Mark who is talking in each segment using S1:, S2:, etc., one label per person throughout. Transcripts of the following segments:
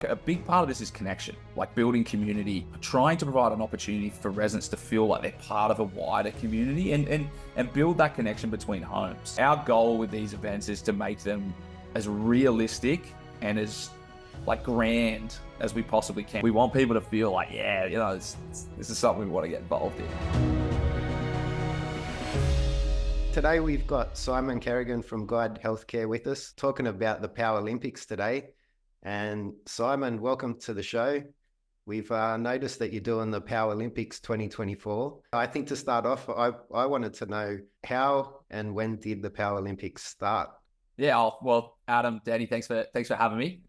S1: A big part of this is connection, like building community, trying to provide an opportunity for residents to feel like they're part of a wider community and build that connection between homes. Our goal with these events is to make them as realistic and as grand as we possibly can. We want people to feel like, yeah, this is something we want to get involved in.
S2: Today we've got Simon Kerrigan from Guide Healthcare with us, talking about the Powerlympics today. And Simon, welcome to the show. We've noticed that you're doing the Powerlympics 2024. I think to start off, I wanted to know how and when did the Powerlympics start?
S1: Yeah, well, Adam, Danny, thanks for having me.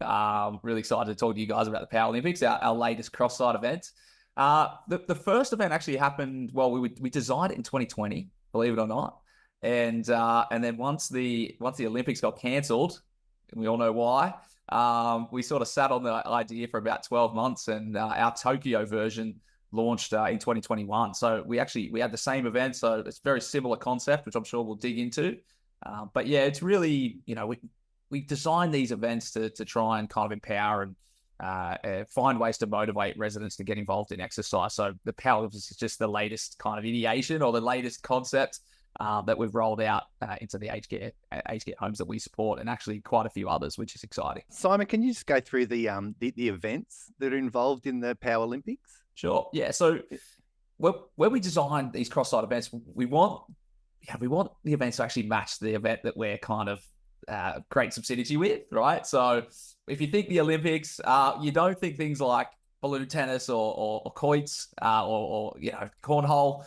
S1: Really excited to talk to you guys about the Powerlympics, our latest cross-site event. The first event actually happened, we designed it in 2020, believe it or not. And then once the Olympics got cancelled, and we all know why, we sort of sat on the idea for about 12 months, and our Tokyo version launched in 2021. So we had the same event, so it's a very similar concept, which I'm sure we'll dig into. But yeah, it's really, we designed these events to try and kind of empower and find ways to motivate residents to get involved in exercise. So the Powerlympics is just the latest kind of ideation or the latest concept that we've rolled out into the aged care homes that we support, and actually quite a few others, which is exciting.
S3: Simon, can you just go through the events that are involved in the Powerlympics?
S1: Sure. Yeah. So when we design these cross-site events, we want the events to actually match the event that we're kind of creating some synergy with, right? So if you think the Olympics, you don't think things like balloon tennis or quoits or cornhole,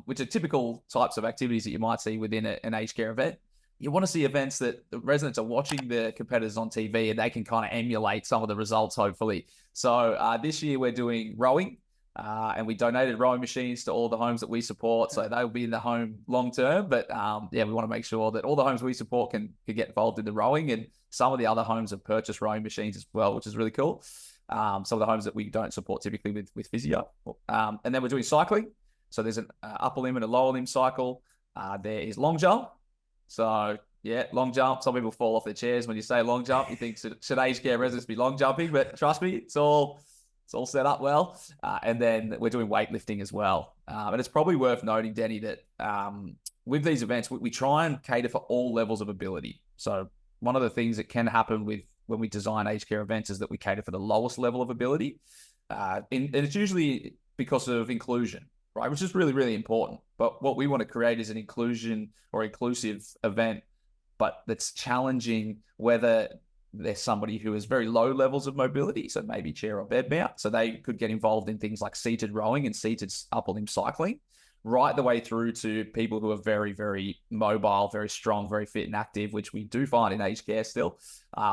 S1: which are typical types of activities that you might see within an aged care event. You want to see events that the residents are watching the competitors on TV and they can kind of emulate some of the results, hopefully. So this year we're doing rowing, and we donated rowing machines to all the homes that we support. So they'll be in the home long term. But we want to make sure that all the homes we support can get involved in the rowing, and some of the other homes have purchased rowing machines as well, which is really cool. Some of the homes that we don't support typically with physio. And then we're doing cycling. So there's an upper limb and a lower limb cycle. There is long jump. So yeah, long jump. Some people fall off their chairs when you say long jump. You think, should aged care residents be long jumping? But trust me, it's all set up well. And then we're doing weightlifting as well. And it's probably worth noting, Denny, that with these events, we try and cater for all levels of ability. So one of the things that can happen when we design aged care events is that we cater for the lowest level of ability. And it's usually because of inclusion, right? Which is really, really important. But what we want to create is an inclusion or inclusive event, but that's challenging whether there's somebody who has very low levels of mobility, so maybe chair or bed mount. So they could get involved in things like seated rowing and seated upper limb cycling, right the way through to people who are very, very mobile, very strong, very fit and active, which we do find in aged care still,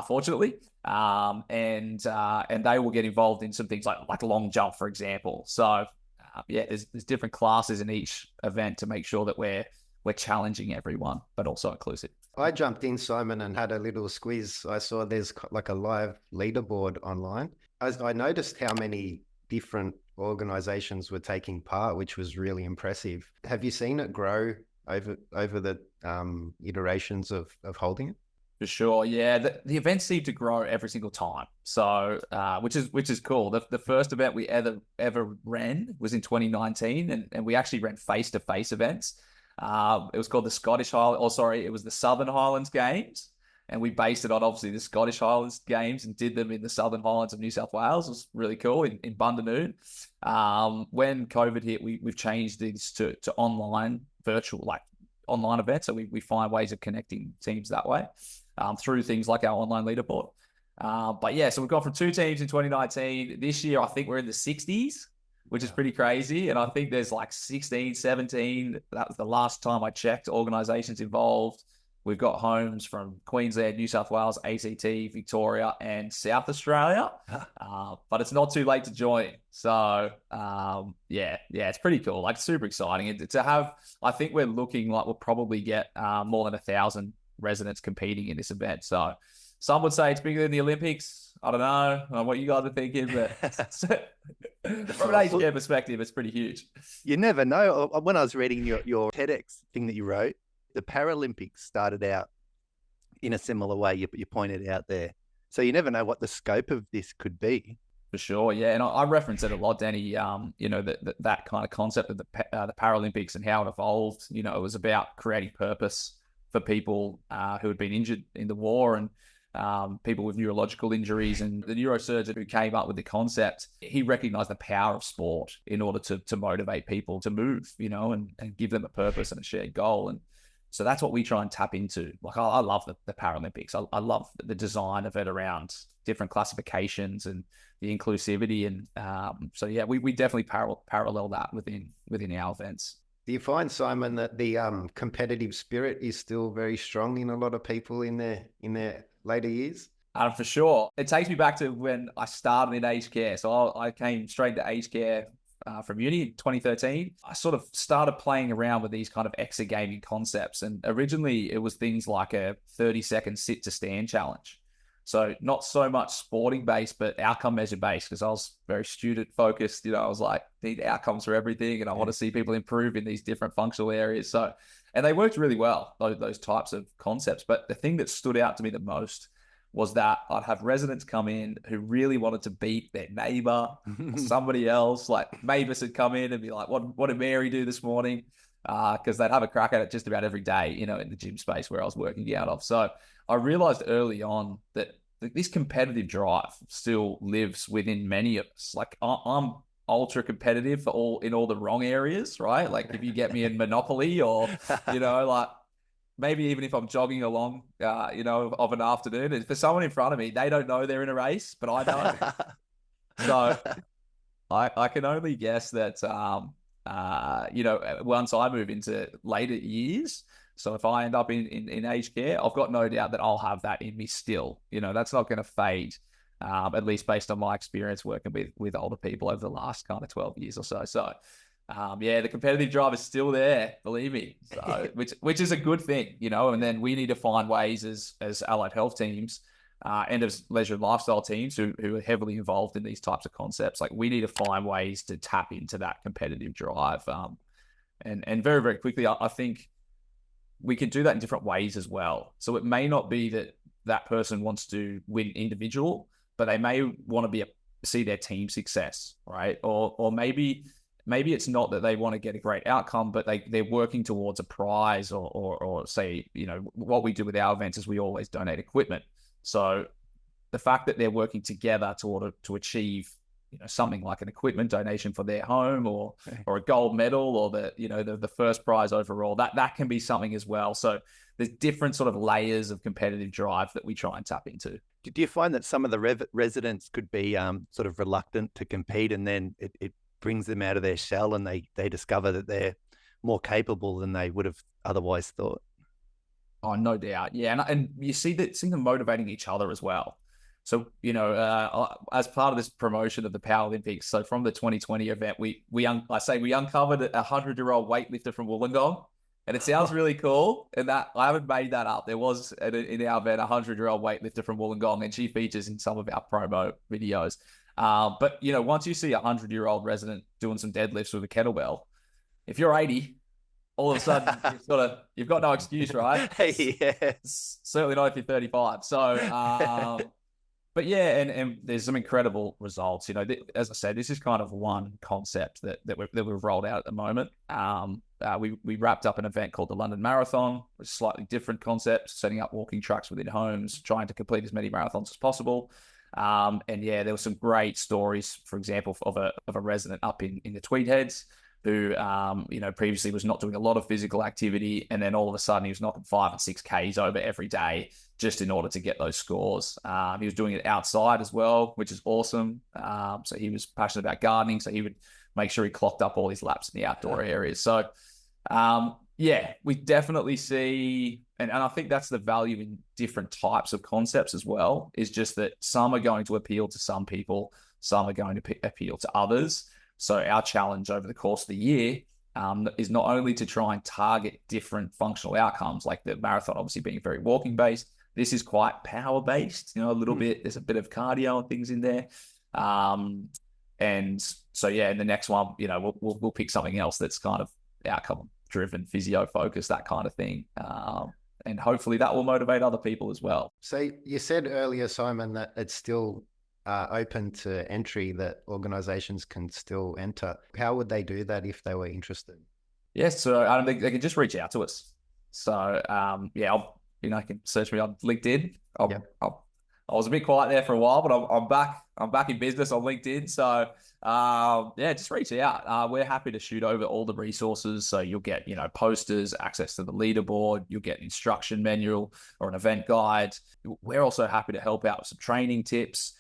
S1: fortunately. And they will get involved in some things like long jump, for example. So there's different classes in each event to make sure that we're challenging everyone, but also inclusive.
S2: I jumped in, Simon, and had a little squeeze. I saw there's like a live leaderboard online. I noticed how many different organizations were taking part, which was really impressive. Have you seen it grow over the iterations of holding it?
S1: For sure, yeah. The events seem to grow every single time, so which is cool. The first event we ever ran was in 2019, and we actually ran face-to-face events. It was called it was the Southern Highlands Games. And we based it on, obviously, the Scottish Highlands Games and did them in the Southern Highlands of New South Wales. It was really cool in Bundanoon. When COVID hit, we've changed these to online, virtual, online events. So we find ways of connecting teams that way through things like our online leaderboard. But yeah, so we've gone from 2 teams in 2019. This year, I think we're in the 60s, which is pretty crazy. And I think there's 16, 17. That was the last time I checked organizations involved. We've got homes from Queensland, New South Wales, ACT, Victoria, and South Australia. But it's not too late to join. So, it's pretty cool. Super exciting. To have, I think we're looking like we'll probably get more than 1,000 residents competing in this event. So some would say it's bigger than the Olympics. I don't know what you guys are thinking, but from an aged care perspective, it's pretty huge.
S3: You never know. When I was reading your TEDx thing that you wrote, the Paralympics started out in a similar way you pointed out there. So you never know what the scope of this could be.
S1: For sure, yeah, and I reference it a lot, Danny. That kind of concept of the Paralympics and how it evolved. It was about creating purpose for people who had been injured in the war and people with neurological injuries. And the neurosurgeon who came up with the concept, he recognized the power of sport in order to motivate people to move, and give them a purpose and a shared goal. And so that's what we try and tap into. Like, I love the Paralympics. I love the design of it around different classifications and the inclusivity. And so, yeah, we definitely parallel that within our events.
S2: Do you find, Simon, that the competitive spirit is still very strong in a lot of people in their later years?
S1: For sure. It takes me back to when I started in aged care. So I came straight to aged care from uni in 2013. I sort of started playing around with these kind of exergaming concepts. And originally it was things like a 30-second sit to stand challenge. So not so much sporting based, but outcome measure based, because I was very student focused. I was like, need outcomes for everything. And I want to see people improve in these different functional areas. So, and they worked really well, those types of concepts. But the thing that stood out to me the most was that I'd have residents come in who really wanted to beat their neighbor or somebody else. Like Mavis would come in and be like, what did Mary do this morning? Because they'd have a crack at it just about every day, in the gym space where I was working out of. So I realized early on that this competitive drive still lives within many of us. Like I'm ultra competitive in all the wrong areas, right? Like if you get me in Monopoly or, like maybe even if I'm jogging along, of an afternoon, and for someone in front of me, they don't know they're in a race, but I know. So I can only guess that, once I move into later years, so if I end up in aged care, I've got no doubt that I'll have that in me still. That's not going to fade, at least based on my experience working with older people over the last kind of 12 years or so. So, the competitive drive is still there, believe me. So, which is a good thing, and then we need to find ways as allied health teams and as leisure and lifestyle teams who are heavily involved in these types of concepts. Like we need to find ways to tap into that competitive drive. And very, very quickly, I think we can do that in different ways as well. So it may not be that person wants to win individual, but they may want to see their team success, right? Or maybe it's not that they want to get a great outcome, but they're working towards a prize or say, what we do with our events is we always donate equipment. So the fact that they're working together to achieve something like an equipment donation for their home or a gold medal or the first prize overall, that can be something as well. So there's different sort of layers of competitive drive that we try and tap into.
S3: Do you find that some of the residents could be sort of reluctant to compete, and then it brings them out of their shell and they discover that they're more capable than they would have otherwise thought?
S1: Oh, no doubt. Yeah. And you see them motivating each other as well. So, as part of this promotion of the Paralympics, so from the 2020 event, we uncovered a 100-year-old weightlifter from Wollongong, and it sounds really cool. And that I haven't made that up. There was in our event a 100-year-old weightlifter from Wollongong, and she features in some of our promo videos. But once you see a 100-year-old resident doing some deadlifts with a kettlebell, if you're 80, all of a sudden you've got no excuse, right?
S3: Yes.
S1: Certainly not if you're 35. So. But yeah, and there's some incredible results. As I said, this is kind of one concept that we've rolled out at the moment. We wrapped up an event called the London Marathon, which is a slightly different concept, setting up walking tracks within homes, trying to complete as many marathons as possible. And yeah, there were some great stories, for example, of a resident up in the Tweed Heads who, previously was not doing a lot of physical activity. And then all of a sudden he was knocking 5 and 6 Ks over every day just in order to get those scores. He was doing it outside as well, which is awesome. So he was passionate about gardening. So he would make sure he clocked up all his laps in the outdoor areas. So, we definitely see, and I think that's the value in different types of concepts as well, is just that some are going to appeal to some people, some are going to appeal to others. So our challenge over the course of the year is not only to try and target different functional outcomes, like the marathon obviously being very walking based. This is quite power based, a little bit. There's a bit of cardio and things in there. And so, in the next one, we'll pick something else that's kind of outcome driven, physio focused, that kind of thing. and hopefully that will motivate other people as well.
S2: So you said earlier, Simon, that it's still open to entry, that organizations can still enter. How would they do that if they were interested?
S1: Yes, so they can just reach out to us. So yeah, you can search me on LinkedIn. I was a bit quiet there for a while, but I'm back. I'm back in business on LinkedIn. So yeah, just reach out. We're happy to shoot over all the resources. So you'll get, posters, access to the leaderboard. You'll get an instruction manual or an event guide. We're also happy to help out with some training tips.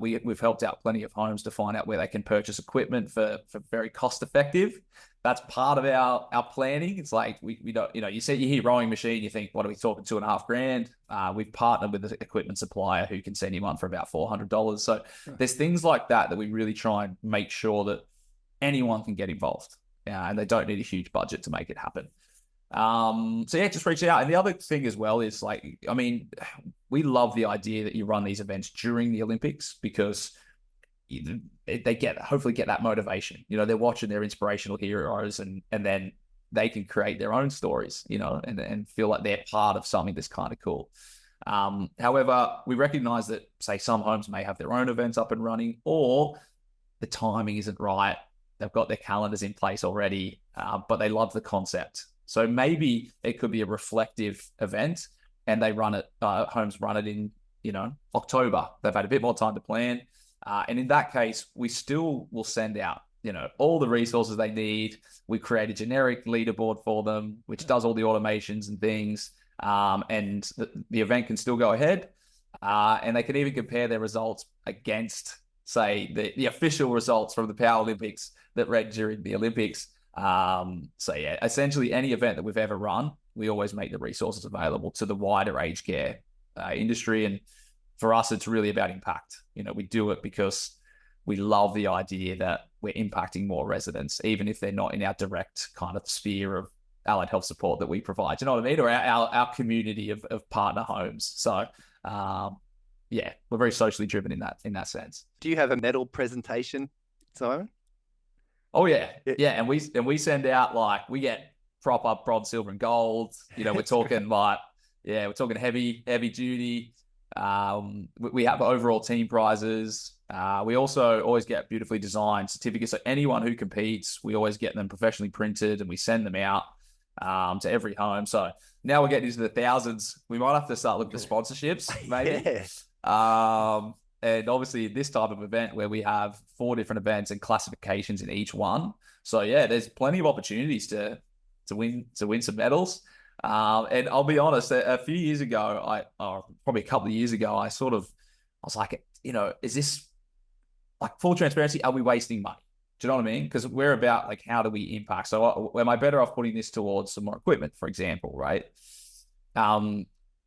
S1: We've helped out plenty of homes to find out where they can purchase equipment for very cost effective. That's part of our planning. It's like we don't, you hear rowing machine, you think, what are we talking, $2,500? We've partnered with an equipment supplier who can send you one for about $400. So there's things like that we really try and make sure that anyone can get involved, and they don't need a huge budget to make it happen. So yeah, just reach out. And the other thing as well is we love the idea that you run these events during the Olympics, because they hopefully get that motivation. They're watching their inspirational heroes, and then they can create their own stories, and feel like they're part of something that's kind of cool. However, we recognize that, say, some homes may have their own events up and running, or the timing isn't right. They've got their calendars in place already, but they love the concept. So maybe it could be a reflective event, and they homes run it in, October. They've had a bit more time to plan. And in that case, we still will send out, all the resources they need. We create a generic leaderboard for them, which does all the automations and things. And the event can still go ahead. And they can even compare their results against, say, the official results from the Paralympics that ran during the Olympics. So yeah, essentially any event that we've ever run, we always make the resources available to the wider aged care industry. And for us, it's really about impact. We do it because we love the idea that we're impacting more residents, even if they're not in our direct kind of sphere of allied health support that we provide. You know what I mean? Or our community of partner homes. So yeah, we're very socially driven in that sense.
S3: Do you have a medal presentation, Simon?
S1: Oh yeah. And we send out, we get proper bronze, silver, and gold. We're talking we're talking heavy duty. We have overall team prizes. We also always get beautifully designed certificates. So anyone who competes, we always get them professionally printed, and we send them out to every home. So now we're getting into the thousands. We might have to start looking for sponsorships, maybe. Yeah. And obviously this type of event where we have 4 different events and classifications in each one. So yeah, there's plenty of opportunities to win some medals. And I'll be honest, a few years ago, probably a couple of years ago, I was like, is this, full transparency, are we wasting money? Do you know what I mean? Because we're about how do we impact? So am I better off putting this towards some more equipment, for example, right?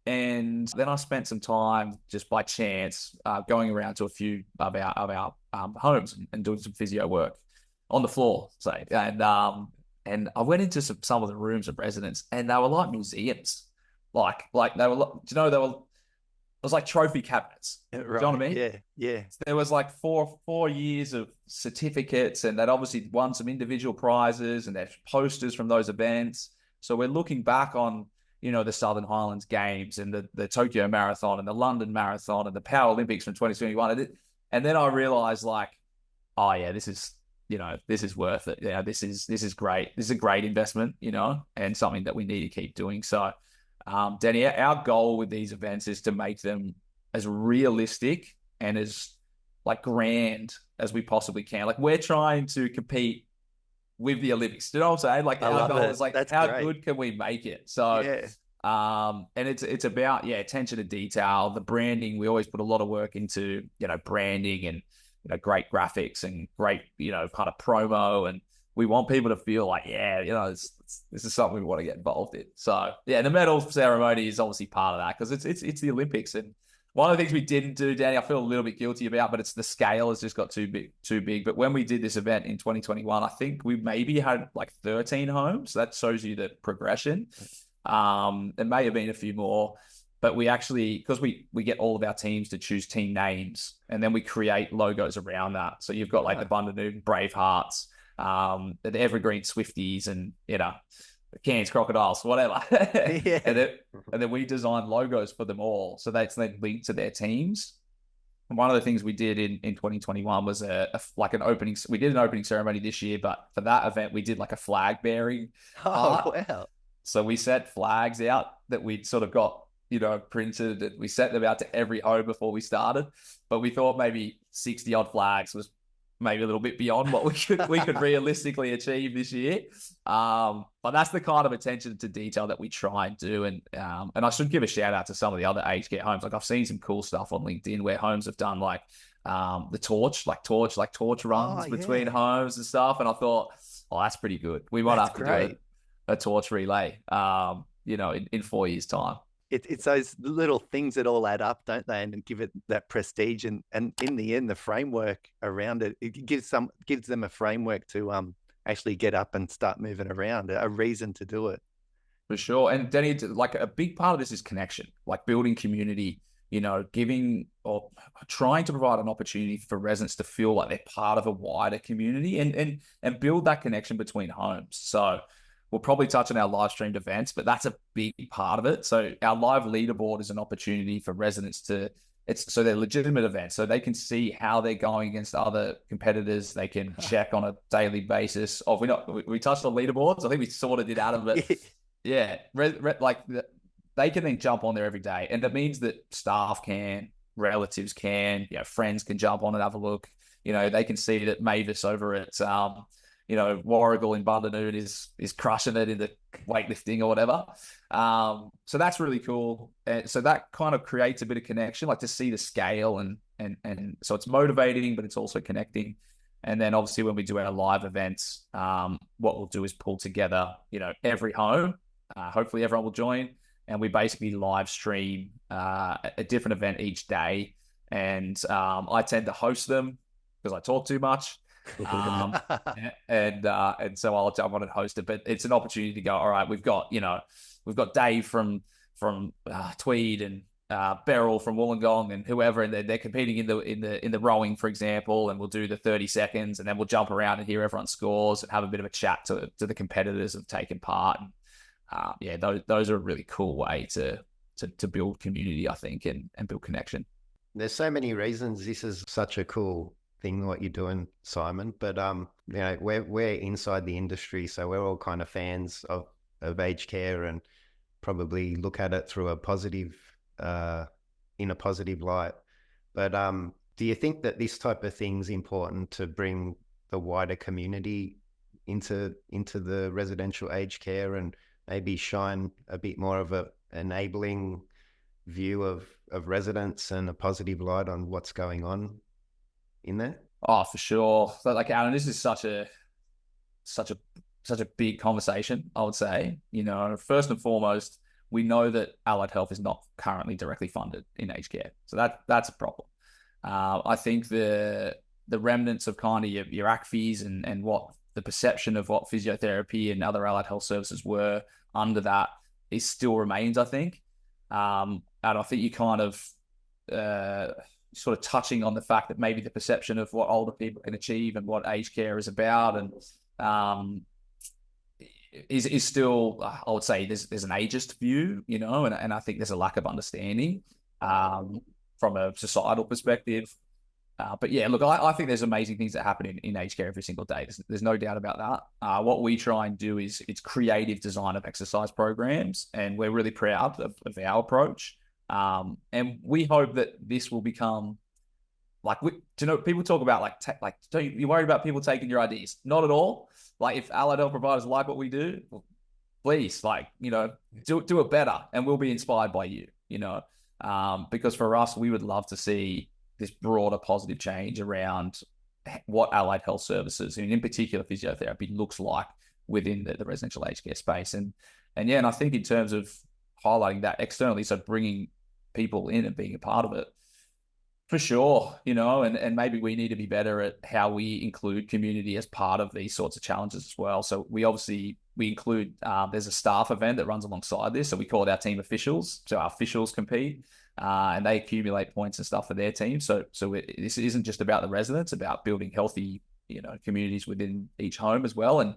S1: And then I spent some time just by chance going around to a few of our homes and doing some physio work on the floor, say. And I went into some of the rooms of residents, and they were like museums. Like they were, it was like trophy cabinets.
S3: Right.
S1: Do you know what I mean?
S3: Yeah.
S1: There was 4 years of certificates, and they'd obviously won some individual prizes, and there's posters from those events. So we're looking back on, the Southern Highlands Games and the Tokyo Marathon and the London Marathon and the Powerlympics from 2021. And then I realized oh yeah, this is worth it. Yeah, this is great. This is a great investment, and something that we need to keep doing. So, Danny, our goal with these events is to make them as realistic and as grand as we possibly can. We're trying to compete with the Olympics. Do you know what I'm saying? Our goal is how great. Good can we make it? So, yeah. And it's about attention to detail, the branding. We always put a lot of work into branding and great graphics and great kind of promo, and we want people to feel this is something we want to get involved in. So yeah, the medal ceremony is obviously part of that because it's the Olympics. And one of the things we didn't do, Danny, I feel a little bit guilty about, but it's the scale has just got too big. But when we did this event in 2021, I think we maybe had 13 homes. That shows you the progression. There may have been a few more, but we actually, because we get all of our teams to choose team names, and then we create logos around that. So you've got the Bundanude Bravehearts, the Evergreen Swifties, and cans, crocodiles, whatever.
S3: Yeah.
S1: And then we designed logos for them all. So that's then linked to their teams. And one of the things we did in 2021 was like an opening. We did an opening ceremony this year, but for that event, we did like a flag bearing
S3: Oh,
S1: art.
S3: wow.
S1: So we set flags out that we'd sort of got, printed, and we set them out to every home before we started. But we thought maybe 60 odd flags was maybe a little bit beyond what we could realistically achieve this year. But that's the kind of attention to detail that we try and do. And I should give a shout out to some of the other aged care homes. Like I've seen some cool stuff on LinkedIn where homes have done like the torch runs between homes and stuff. And I thought, oh, that's pretty good. We might have to do a torch relay, in 4 years' time.
S3: It's those little things that all add up, don't they? And give it that prestige. And in the end, the framework around it gives them a framework to actually get up and start moving around, a reason to do it.
S1: For sure. And Denny, like a big part of this is connection, like building community, giving or trying to provide an opportunity for residents to feel like they're part of a wider community and build that connection between homes. So we'll probably touch on our live streamed events, but that's a big part of it. So our live leaderboard is an opportunity for residents so they're legitimate events. So they can see how they're going against other competitors. They can check on a daily basis. Oh, we touched on leaderboards. I think we sort of did Adam, but yeah, they can then jump on there every day. And that means that staff can, relatives can, friends can jump on and have a look. They can see that Mavis over at, Warrigal in Bundanude is crushing it in the weightlifting or whatever. So that's really cool. And so that kind of creates a bit of connection, like to see the scale and so it's motivating, but it's also connecting. And then obviously when we do our live events, what we'll do is pull together, every home. Hopefully everyone will join, and we basically live stream a different event each day. And I tend to host them because I talk too much. And so I'll jump on and host it, but it's an opportunity to go, all right, we've got Dave from Tweed and Beryl from Wollongong and whoever, and they're competing in the rowing, for example, and we'll do the 30 seconds, and then we'll jump around and hear everyone's scores and have a bit of a chat to the competitors who've taken part. And, those are a really cool way to build community, I think, and build connection.
S2: There's so many reasons this is such a cool thing what you're doing, Simon, but we're inside the industry, so we're all kind of fans of aged care and probably look at it through in a positive light. But do you think that this type of thing is important to bring the wider community into the residential aged care and maybe shine a bit more of a enabling view of residents and a positive light on what's going on in there?
S1: Oh, for sure. So, like, Alan, this is such a big conversation, I would say. First and foremost, we know that allied health is not currently directly funded in aged care, so that's a problem. I think the remnants of kind of your ACFIs and what the perception of what physiotherapy and other allied health services were under that is still remains, I think. And I think you kind of sort of touching on the fact that maybe the perception of what older people can achieve and what aged care is about and is still, I would say there's an ageist view, and I think there's a lack of understanding from a societal perspective. But yeah, look, I think there's amazing things that happen in aged care every single day. There's no doubt about that. What we try and do is it's creative design of exercise programs, and we're really proud of our approach. And we hope that this will become people talk about don't you worry about people taking your ideas? Not at all. Like, if allied health providers like what we do, well, please, do it better, and we'll be inspired by you. Because for us, we would love to see this broader positive change around what allied health services, and in particular physiotherapy, looks like within the residential aged care space. And I think in terms of highlighting that externally, so bringing people in and being a part of it, for sure, and maybe we need to be better at how we include community as part of these sorts of challenges as well. So we include, there's a staff event that runs alongside this. So we call it our team officials. So our officials compete and they accumulate points and stuff for their team. So this isn't just about the residents, about building healthy, communities within each home as well. And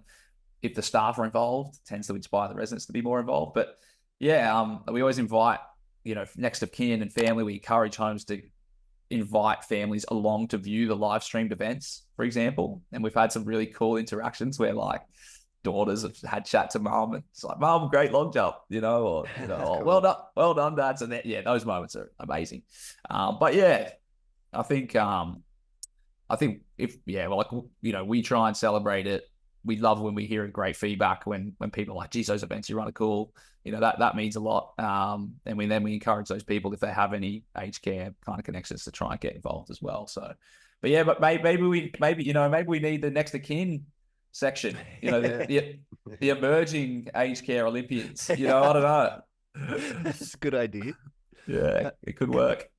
S1: if the staff are involved, it tends to inspire the residents to be more involved. But yeah, we always invite, next of kin and family. We encourage homes to invite families along to view the live streamed events, for example. And we've had some really cool interactions where like daughters have had chat to mum and it's like, "Mum, great long jump," or
S2: Cool.
S1: well done, Dad. So that, those moments are amazing. But yeah, I think if we try and celebrate it. We love when we hear great feedback when people are like, "Geez, those events you run are cool." That means a lot. And we encourage those people, if they have any aged care kind of connections, to try and get involved as well. So, but yeah, but maybe we need the next of kin section. The emerging aged care Olympians. I don't know.
S3: That's a good idea.
S1: Yeah, it could work.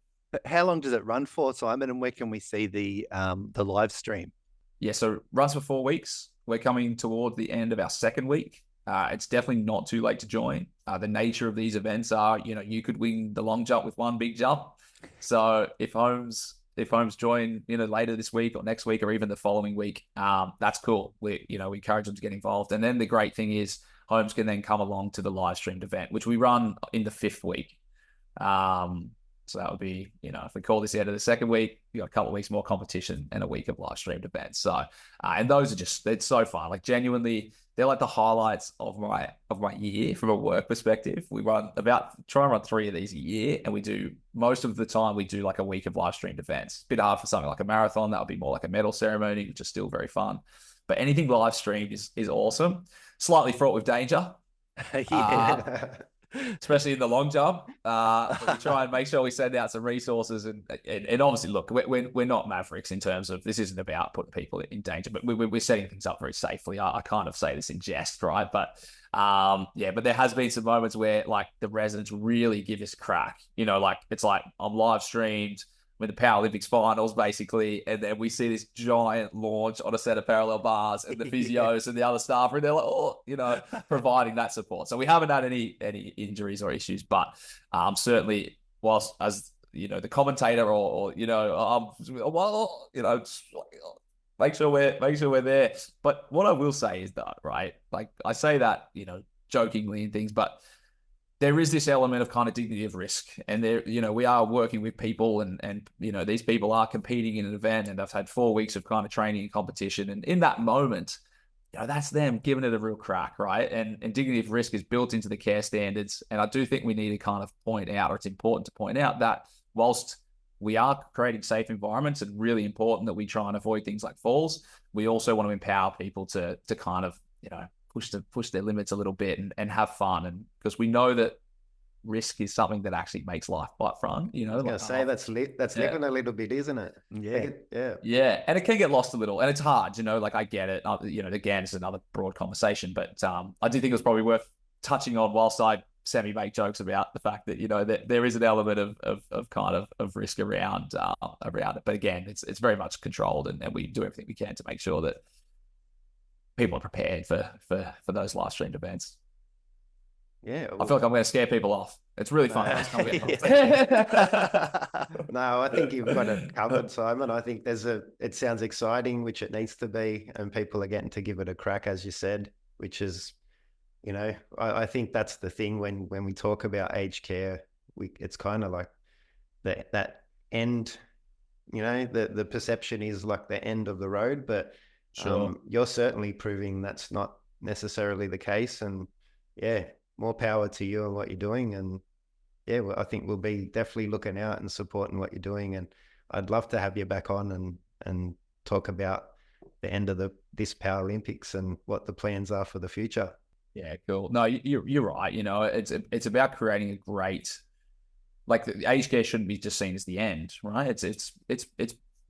S3: How long does it run for, Simon? And where can we see the live stream?
S1: Yeah, so it runs for 4 weeks. We're coming toward the end of our second week. It's definitely not too late to join. The nature of these events are, you could win the long jump with one big jump. So if homes join, later this week or next week or even the following week, that's cool. We encourage them to get involved. And then the great thing is homes can then come along to the live streamed event, which we run in the 5th week. So that would be, if we call this the end of the second week, you got a couple of weeks more competition and a week of live streamed events. So, and those are it's so fun. Like genuinely, they're like the highlights of my year from a work perspective. We try and run 3 of these a year, and we do most of the time we do like a week of live streamed events. A bit hard for something like a marathon. That would be more like a medal ceremony, which is still very fun. But anything live streamed is awesome. Slightly fraught with danger.
S3: Yeah.
S1: Especially in the long jump. We try and make sure we send out some resources and obviously, look, we're not mavericks in terms of this isn't about putting people in danger, but we're setting things up very safely. I kind of say this in jest, right? But but there has been some moments where like the residents really give us a crack. Like it's like I'm live streamed with the Paralympics finals, basically, and then we see this giant launch on a set of parallel bars, and the physios and the other staff are, and they're like, providing that support. So we haven't had any injuries or issues, but certainly, whilst as the commentator make sure we're there. But what I will say is that, right, like I say that jokingly and things, but there is this element of kind of dignity of risk, and there, we are working with people, and these people are competing in an event, and they've had 4 weeks of kind of training and competition, and in that moment, that's them giving it a real crack, right? And dignity of risk is built into the care standards, and I do think we need to kind of point out, or it's important to point out that whilst we are creating safe environments, and really important that we try and avoid things like falls, we also want to empower people to kind of push their limits a little bit and have fun, and because we know that risk is something that actually makes life quite fun.
S2: I was gonna say that's living a little bit, isn't it?
S1: Yeah, and it can get lost a little, and it's hard. Like I get it. Again, it's another broad conversation, but I do think it was probably worth touching on whilst I semi make jokes about the fact that that there is an element of kind of risk around it. But again, it's very much controlled, and we do everything we can to make sure that people are prepared for those live streamed events.
S2: Yeah,
S1: I feel like I'm going to scare people off. It's really fun.
S2: No, I think you've got it covered, Simon. I think it sounds exciting, which it needs to be, and people are getting to give it a crack, as you said, which is, I think that's the thing when we talk about aged care, it's kind of like that end, the perception is like the end of the road, but
S1: sure.
S2: You're certainly proving that's not necessarily the case, and more power to you and what you're doing. And I think we'll be definitely looking out and supporting what you're doing, and I'd love to have you back on and talk about the end of this Paralympics and what the plans are for the future.
S1: Yeah, cool. No, you're right. It's about creating a great, like, the aged care shouldn't be just seen as the end, right? It's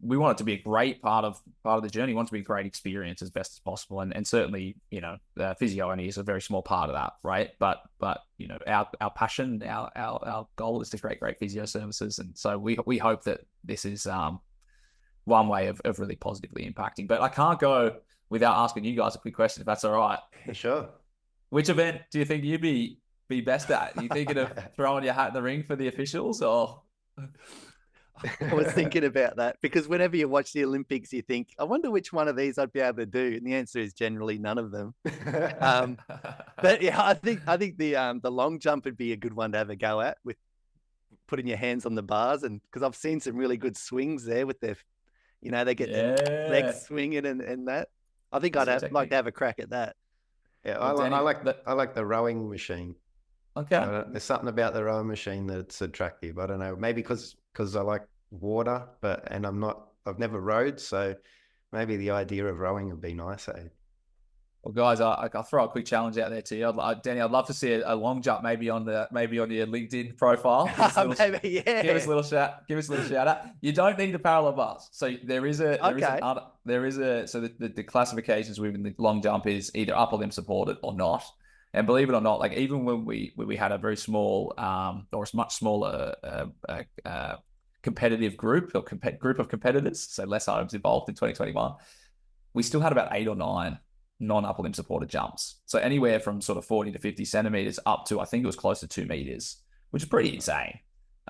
S1: we want it to be a great part of the journey. We want it to be a great experience as best as possible. And certainly, the physio only is a very small part of that, right? But our passion, our goal is to create great physio services. And so we hope that this is one way of really positively impacting. But I can't go without asking you guys a quick question, if that's all right.
S2: Sure.
S1: Which event do you think you'd be best at? Are you thinking of throwing your hat in the ring for the officials, or?
S3: I was thinking about that because whenever you watch the Olympics, you think, I wonder which one of these I'd be able to do. And the answer is generally none of them. But yeah, I think the long jump would be a good one to have a go at with putting your hands on the bars. And because I've seen some really good swings there with their, they get their legs swinging and that. I think I'd like to have a crack at that.
S2: Yeah,
S1: Well, Danny,
S2: I like the rowing machine.
S1: Okay.
S2: There's something about the rowing machine that's attractive. I don't know, maybe because I like water, and I've never rowed, so maybe the idea of rowing would be nice. Eh?
S1: Well, guys, I'll throw a quick challenge out there to you. Danny, I'd love to see a long jump, maybe on your LinkedIn profile.
S3: Maybe, yeah.
S1: Give us a little shout out. You don't need the parallel bars. So there is the classifications within the long jump is either upper limb supported or not. And believe it or not, like even when we had a very small or a much smaller competitive group or group of competitors, so less items involved in 2021, we still had about 8 or 9 non-upper limb supported jumps. So anywhere from sort of 40 to 50 centimeters up to, I think it was close to 2 meters, which is pretty insane.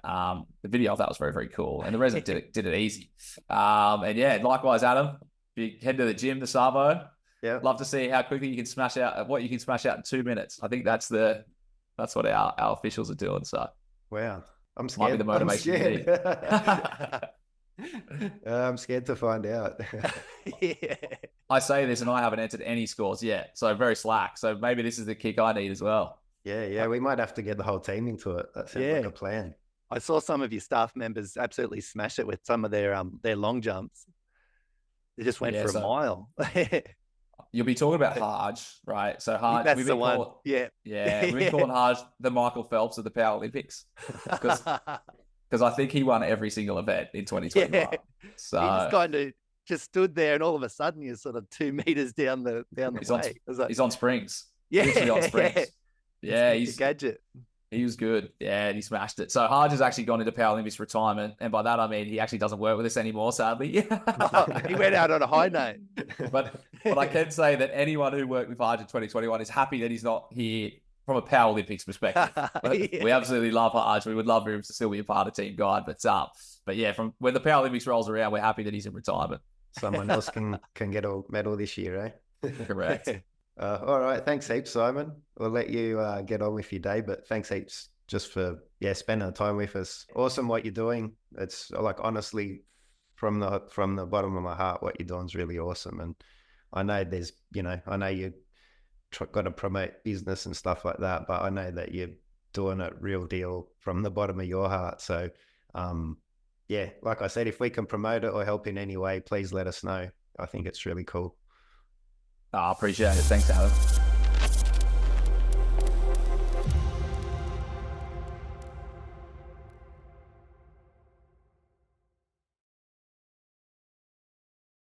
S1: The video of that was very, very cool. And the resin did it easy. And yeah, likewise, Adam, if you head to the gym, the Savo,
S2: yeah,
S1: love to see how quickly you can smash out what you can smash out in 2 minutes. I think that's what our officials are doing. So
S2: wow, I'm scared.
S1: Might be the motivation.
S2: I'm scared to find out.
S3: Yeah.
S1: I say this and I haven't entered any scores yet, so very slack. So maybe this is the kick I need as well.
S2: Yeah, we might have to get the whole team into it. That sounds like a plan.
S3: I saw some of your staff members absolutely smash it with some of their long jumps. They just went for a mile.
S1: You'll be talking about Harj, right? So Harj,
S3: that's the one.
S1: We've been calling Harj the Michael Phelps of the Paralympics because I think he won every single event in 2021. Yeah. So
S3: he just kind of stood there, and all of a sudden you're sort of 2 meters down the way.
S1: He's on springs.
S3: Yeah,
S1: literally on springs. Yeah,
S3: he's a gadget.
S1: He was good. Yeah, and he smashed it. So Harj has actually gone into Paralympics retirement, and by that I mean he actually doesn't work with us anymore, sadly.
S3: He went out on a high note.
S1: But I can say that anyone who worked with Harj in 2021 is happy that he's not here from a Powerlympics perspective. We absolutely love Harj. We would love him to still be a part of Team Guide, but yeah, from when the Paralympics rolls around, we're happy that he's in retirement.
S2: Someone else can get a medal this year, eh?
S1: Correct.
S2: All right. Thanks heaps, Simon. We'll let you get on with your day, but thanks heaps just for spending the time with us. Awesome what you're doing. It's like honestly from the bottom of my heart, what you're doing is really awesome. And I know there's, I know you got to promote business and stuff like that, but I know that you're doing it real deal from the bottom of your heart. So, like I said, if we can promote it or help in any way, please let us know. I think it's really cool.
S1: I appreciate it. Thanks, Adam.